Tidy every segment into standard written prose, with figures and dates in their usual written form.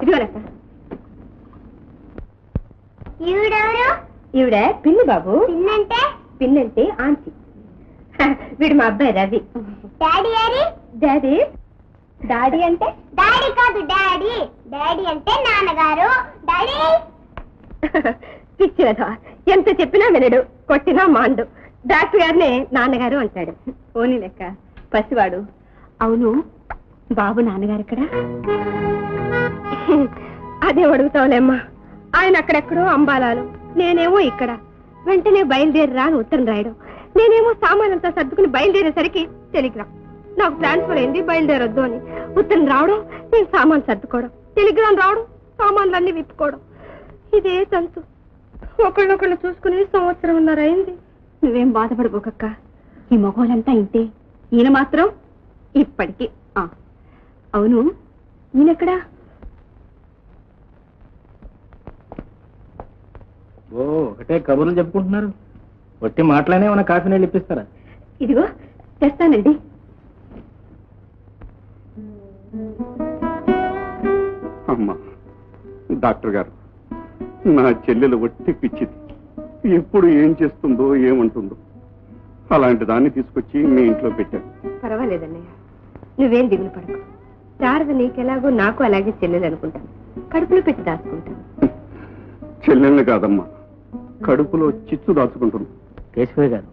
ఇదిగోనక్క. ఈవిడ పిన్ని బాబు. పిన్నంటే ఆంటీ. వీడు మా అబ్బాయి రవి. డాడీ డాడీ అంటే డాడీ కాదు, డాడీ. డాడీ అంటే నాన్నగారు. డాడీ పిచ్చిరదా, ఎంత చెప్పినా వినడు, కొట్టినా మాండు. డాక్టర్ గారినే నాన్నగారు అంటాడు. ఓని లెక్క పసివాడు. అవును, బాబు నాన్నగారు ఇక్కడ? అదే అడుగుతావులేమ్మా. ఆయన అక్కడెక్కడో అంబాలాలు, నేనేమో ఇక్కడ. వెంటనే బయలుదేరిరా అని ఉత్తరం రాయడం, నేనేమో సామానంతా సర్దుకుని బయలుదేరేసరికి టెలిగ్రామ్. నాకు ట్రాన్స్ఫర్ అయింది, బయలుదేరొద్దు అని. ఉత్తరం రావడం, నేను సామాన్ సర్దుకోవడం, టెలిగ్రామ్ రావడం, సామాన్లన్నీ విప్పుకోవడం. ఇదే తంతు. ఒకళ్ళొకళ్ళు చూసుకుని సంవత్సరంన్నర అయింది. నువ్వేం బాధపడిపోకక్క, ఈ మగవాళ్ళంతా ఇంతే. ఈయన మాత్రం ఇప్పటికీ. అవును, ఈయనెక్కడా? ఒకటే కబుర్లు చెప్పుకుంటున్నారు. ఒట్టి మాటలనే మన కాఫీ నీళ్ళు ఇప్పిస్తారా? ఇదిగో తెస్తానండి. అమ్మా, డాక్టర్ గారు, నా చెల్లెలు ఒట్టి పిచ్చిది. ఎప్పుడు ఏం చేస్తుందో ఏమంటుందో, అలాంటి దాన్ని తీసుకొచ్చి మీ ఇంట్లో పెట్టాను. పర్వాలేదన్నయ్య, నువ్వేం దిగులు పడకు. శారద నీకెలాగో నాకు అలాగే చెల్లెలు అనుకుంటాను. కడుపులో పెట్టి దాచుకుంటాను. చెల్లెల్ని కాదమ్మా, కడుపులో చిచ్చు దాచుకుంటుంది. కేశవయ్య గారు,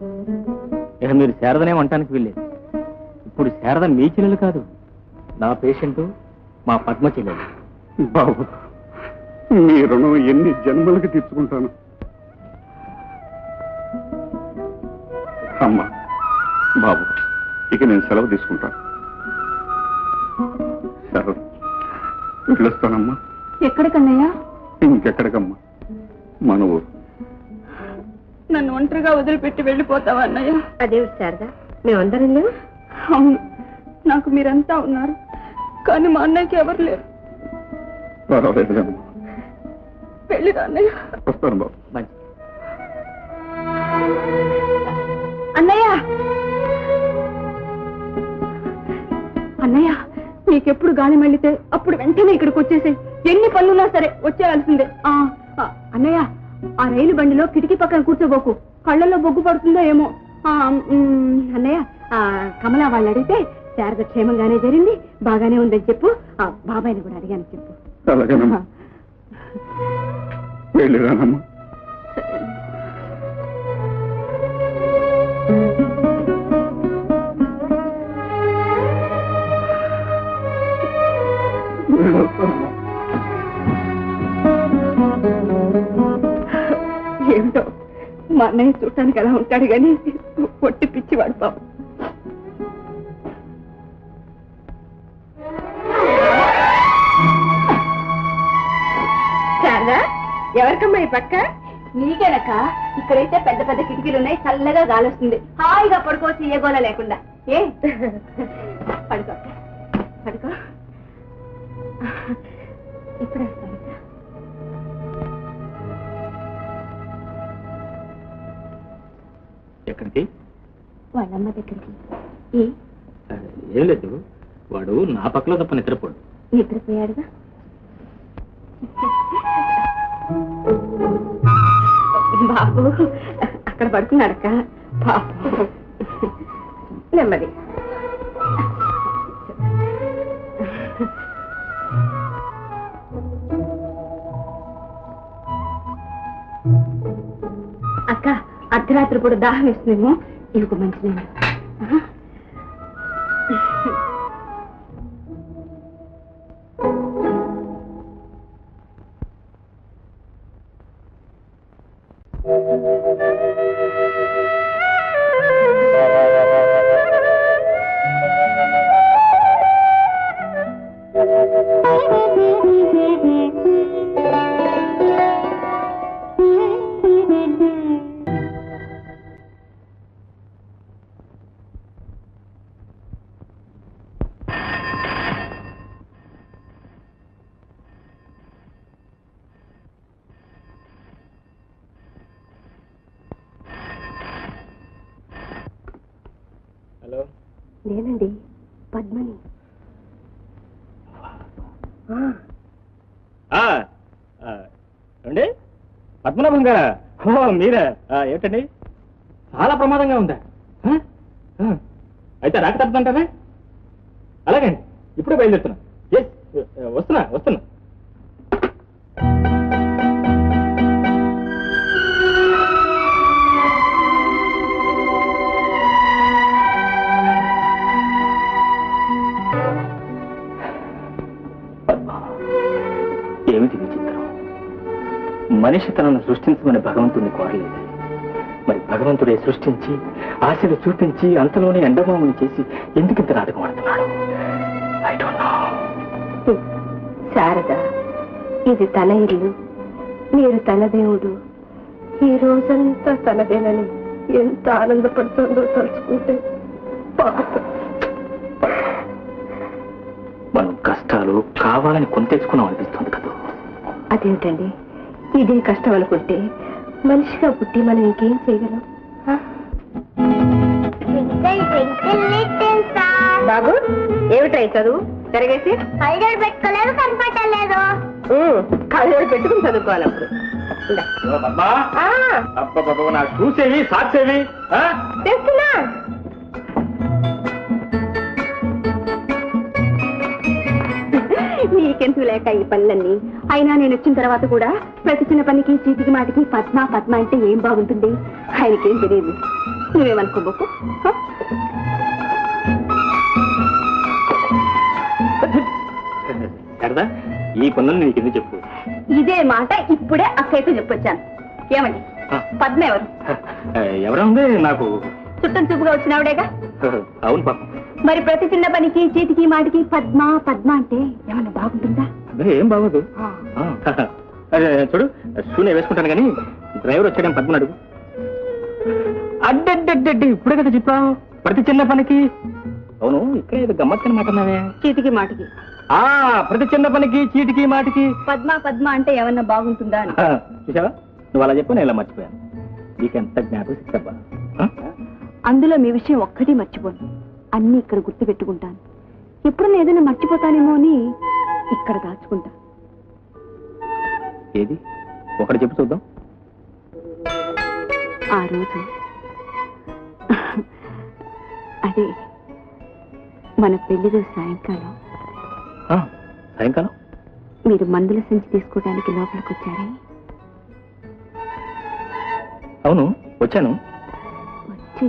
ఇక మీరు శారదనే వంటానికి వెళ్ళేది. ఇప్పుడు శారద మీ చెల్లెలు కాదు, నా పేషెంట్, మా పద్మ చెల్లెలు. బాబు, మీ రుణం ఎన్ని జన్మలకి తీర్చుకుంటాను. అమ్మా, బాబు, ఇక నేను సెలవు తీసుకుంటాను. సెలవు వెళ్ళొస్తానమ్మా. ఎక్కడికన్నయ్యా? ఇంకెక్కడికమ్మా, మన ఊరు. నన్ను ఒంటరిగా వదిలిపెట్టి వెళ్ళిపోతావా అన్నయ్య? అదేమిటి శారద, మేమందరం లేవు? అవును, నాకు మీరంతా ఉన్నారు, కానీ మా అన్నయ్యకి ఎవరు లేరు. పర్వాలేదులేమ్మా, వెళ్ళిరా అన్నయ్య. వస్తాను బాబు. మంచి అన్నయ్య. అన్నయ్య, నీకెప్పుడు గాలి మళ్ళితే అప్పుడు వెంటనే ఇక్కడికి వచ్చేసే. ఎన్ని పనులున్నా సరే వచ్చేయాల్సిందే. అన్నయ్య, ఆ రైలు బండిలో కిటికీ పక్కన కూర్చోబోకు, కళ్ళల్లో బొగ్గు పడుతుందో ఏమో. అన్నయ్య, కమలా వాళ్ళు అడిగితే శారద క్షేమంగానే జరిగింది, బాగానే ఉందని చెప్పు. బాబాయ్ని కూడా అడిగాను చెప్పు. అలాగేనమ్మా, వెళ్ళిరానమ్మా. ఏమిటో మా అన్నయ్య చూడటానికి అలా ఉంటాడు కానీ పొట్టి పిచ్చివాడు పాప. శారదా, ఎవరికమ్మా ఈ పక్క? నీకేనక్క. ఇక్కడైతే పెద్ద పెద్ద కిటికీలు ఉన్నాయి, చల్లగా గాలి వస్తుంది, హాయిగా పడుకోవచ్చు, ఏ గోళ లేకుండా. ఏ పడుకో పడుకో. ఇప్పుడే ఎక్కడికి? వాళ్ళమ్మ దగ్గరికి. ఏం లేదు, వాడు నా పక్కలో తప్ప నిద్రపోడు. నిద్రపోయాడుగా. బాబు అక్కడ పడుకున్నాడక్క. పాపం, నెమ్మది. అక్క, అర్ధరాత్రి కూడా దాహం వేస్తుందేమో, ఇంకో మంచిదేమో. హలో, నేనండి పద్మని. ఏమండి పద్మనాభం గారా? మీరా? ఏంటండి చాలా ప్రమాదంగా ఉందా? అయితే రాక తప్పదంటారా? అలాగండి, ఇప్పుడే బయలుదేరుతున్నా. వస్తున్నా వస్తున్నా. ఏమిటి విచిత్రం? మనిషి తనను సృష్టించమని భగవంతుడిని కోరలేదు. మరి భగవంతుడే సృష్టించి ఆశలు చూపించి అంతలోనే ఎండమాముని చేసి ఎందుకింత నాటకం ఆడుతున్నాడు? I don't know. శారద, ఇది తన ఇల్లు, మీరు తన దేవుడు. ఈ రోజంతా తనదేనని ఎంత ఆనందపడుతుందో తలుచుకుంటే మనం కష్టాలు కావాలని కొంతెచ్చుకున్నాం అనిపిస్తుంది కదా. అదేంటండి, ఇదే కష్టం అనుకుంటే మనిషిగా పుట్టి మనం ఇంకేం చేయగలం? బాబు, ఏమిట్రై చదువు జరిగేసి? కళ్ళజోడు పెట్టుకోలేదు, కనపడలేదు. కళ్ళజోడు పెట్టుకుని చదువుకోవాలి. అప్పుడు నా చూసేవి సాక్షేవి తెస్తున్నా. నీకెందుకు లేక ఈ పనులన్నీ? అయినా నేను వచ్చిన తర్వాత కూడా ప్రతి చిన్న పనికి చీటికి మాటికి పద్మ పద్మ అంటే ఏం బాగుంటుంది? ఆయనకేం తెలియదు. నువ్వేమనుకోబోకు. సరదా, ఈ పనులు నీకు ఎందుకు చెప్పు? ఇదే మాట ఇప్పుడే అక్కయ్యతో చెప్పొచ్చాను. ఏమండి, పద్మ ఎవరు? ఎవరా ఉంది నాకు చుట్టం చూపుగా వచ్చినావిడేగా. అవును పాపం. మరి ప్రతి చిన్న పనికి చీటికి మాటికి పద్మ పద్మ అంటే ఏమన్నా బాగుంటుందా? అదే ఏం బాగోదు. చూడు, షూనే వేసుకుంటాను కానీ డ్రైవర్ వచ్చాడని పద్మని అడుగు. అడ్డడ్డడ్డడ్డి, ఇప్పుడే కదా చెప్పావు ప్రతి చిన్న పనికి. అవును, ఇక్కడ ఏదో గమ్మత్తని మాట అన్నావే. చీటికి మాటికి ప్రతి చిన్న పనికి చీటికి మాటికి పద్మ పద్మ అంటే ఏమన్నా బాగుంటుందా అని. చూసావా, నువ్వు అలా చెప్పు, నేను ఇలా మర్చిపోయాను. నీకెంత జ్ఞాపకం శిక్షబ్బా. అందులో మీ విషయం ఒక్కటి మర్చిపోను. అన్ని ఇక్కడ గుర్తు పెట్టుకుంటాను. ఎప్పుడన్నా ఏదైనా మర్చిపోతానేమో అని ఇక్కడ దాచుకుంటా. ఏది ఒకటి చెప్పు చూద్దాం. ఆ రోజు అదే మన పెళ్లి రోజు సాయంకాలం సాయంకాలం మీరు మందుల సంచి తీసుకోవడానికి లోపలికి వచ్చారే? అవును, వచ్చాను. వచ్చి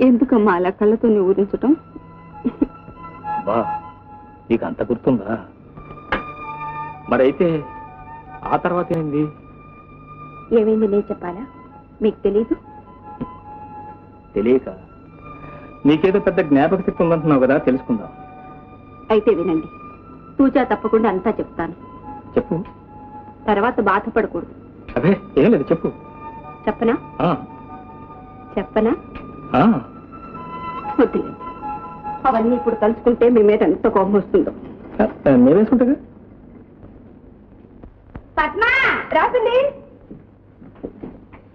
ఎందుకమ్మా అలా కళ్ళతో ఊరించటం? బా, నీకు అంత గుర్తుందా? మరైతే ఆ తర్వాత ఏమైంది? ఏమైంది నేను చెప్పాలా? మీకు తెలీదు? తెలియక నీకేదో పెద్ద జ్ఞాపక శక్తి ఉందంటున్నావు కదా, తెలుసుకుందాం. అయితే వినండి, తూచా తప్పకుండా అంతా చెప్తాను. చెప్పు. తర్వాత బాధపడకూడదు. అదే ఏం లేదు, చెప్పు. చెప్పనా? చెప్పనా? వద్దులేదు, అవన్నీ ఇప్పుడు తలుచుకుంటే మీ మీద ఎంత కోపం వస్తుందో. నేనేసుకుంటా. పద్మా, రాసింది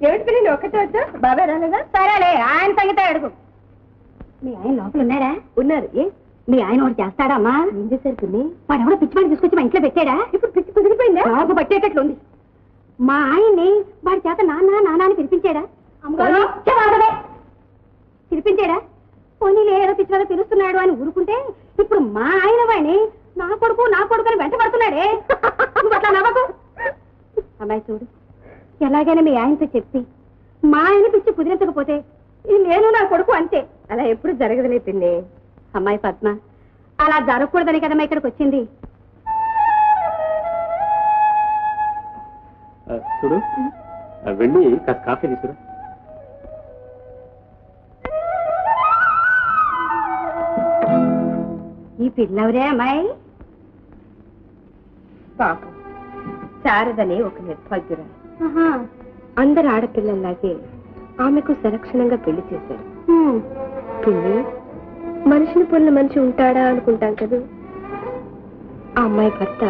ఏమిటి పిల్లలు ఒక్కటే వచ్చా? బాబాయ్ రాలేదా? సరేలే, ఆయన సంగతే అడుగు. మీ ఆయన లోపల ఉన్నాడా? ఉన్నారు. ఏ మీ ఆయన వాడు చేస్తాడమ్మా? ఏం చేశారు పిన్ని? వాడు ఎవడో పిచ్చి వాడిని తీసుకొచ్చి మా ఇంట్లో పెట్టాడా? ఇప్పుడు పిచ్చి కుదిరిపోయిందా? బాగు పట్టేటట్లు ఉంది. మా ఆయన్ని వాడి చేత నాన్న నాన్న అని పిలిపించాడా? పిలిపించాడా? పోనీ ఏదో పిచ్చి వాడు పిలుస్తున్నాడు అని ఊరుకుంటే ఇప్పుడు మా ఆయన వాడిని నా కొడుకు అని వెంట పడుతున్నాడే. అట్లా నవ్వకు. అమ్మాయి చూడు, ఎలాగైనా మీ ఆయనతో చెప్పి మా ఆయన పిచ్చి కుదిరించకపోతే నేను నా కొడుకు అంతే. అలా ఎప్పుడు జరగదులే పిన్ని. అమ్మాయి పద్మ, అలా జరగకూడదని కదమ్మా ఇక్కడికి వచ్చింది. చూడు, వెళ్ళి కాస్త కాఫీ తీసుకురా. ఈ పిల్లవరే అమ్మాయి? పాపం, శారదని ఒక నిర్భాగ్యురాలు. అందరు ఆడపిల్లల్లాగే ఆమెకు సలక్షణంగా పెళ్లి చేశారు. పిల్లి మనిషిని పొన్న మనిషి ఉంటాడా అనుకుంటాం కదా. ఆ అమ్మాయి భర్త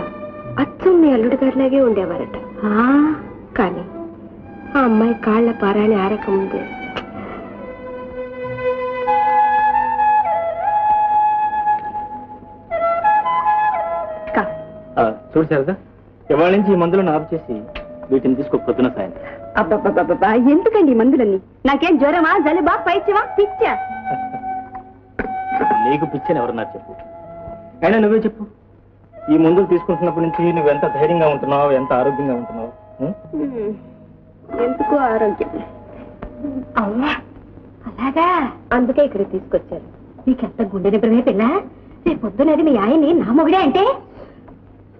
అచ్చం మీ అల్లుడి గారిలాగే ఉండేవారట. కానీ ఆ అమ్మాయి కాళ్ల పారాని ఆరకముందే చూడు శారదా, ఇవాళ నుంచి ఈ మందులను ఆఫ్ చేసి వీటిని తీసుకో పొద్దున సాయంత్రం. అబ్బబ్బబ్బబ్బా, ఎందుకండి ఈ మందులన్నీ? నాకేం జ్వరమా, జలుబా, పైత్యమా, పిచ్చా? నీకు పిచ్చని ఎవరన్నా చెప్పు. అయినా నువ్వే చెప్పు, ఈ మందులు తీసుకుంటున్నప్పటి నుంచి నువ్వెంత ధైర్యంగా ఉంటున్నావు, ఎంత ఆరోగ్యంగా ఉంటున్నావు? ఎందుకు ఆరోగ్యం? అవ్వా, అలాగా? అందుకే ఇక్కడికి తీసుకొచ్చారు. నీకెంత గుండె నిబ్బరమే పిల్ల. రేపు పొద్దునది మీ ఆయన్ని నా మొగుడే అంటే?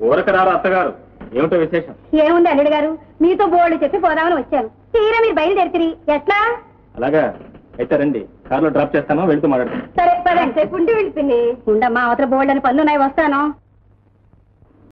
ఊరకరారు అత్తగారు, ఏమిటో విశేషం? ఏముంది అల్లుడు గారు, మీతో బోర్డు చెప్పి పోదామని వచ్చాను. తీరా మీరు బయలుదేరి ఎట్లా? అలాగా అయితే రండి, కారులో డ్రాప్ చేస్తామా, వెళ్తూ మాట్లాడతాం. సరే పదండి. ఉండి వెళ్ళిపోయింది. ఉండమ్మా, అవతల బోర్డు అని పనులున్నాయి, వస్తాను.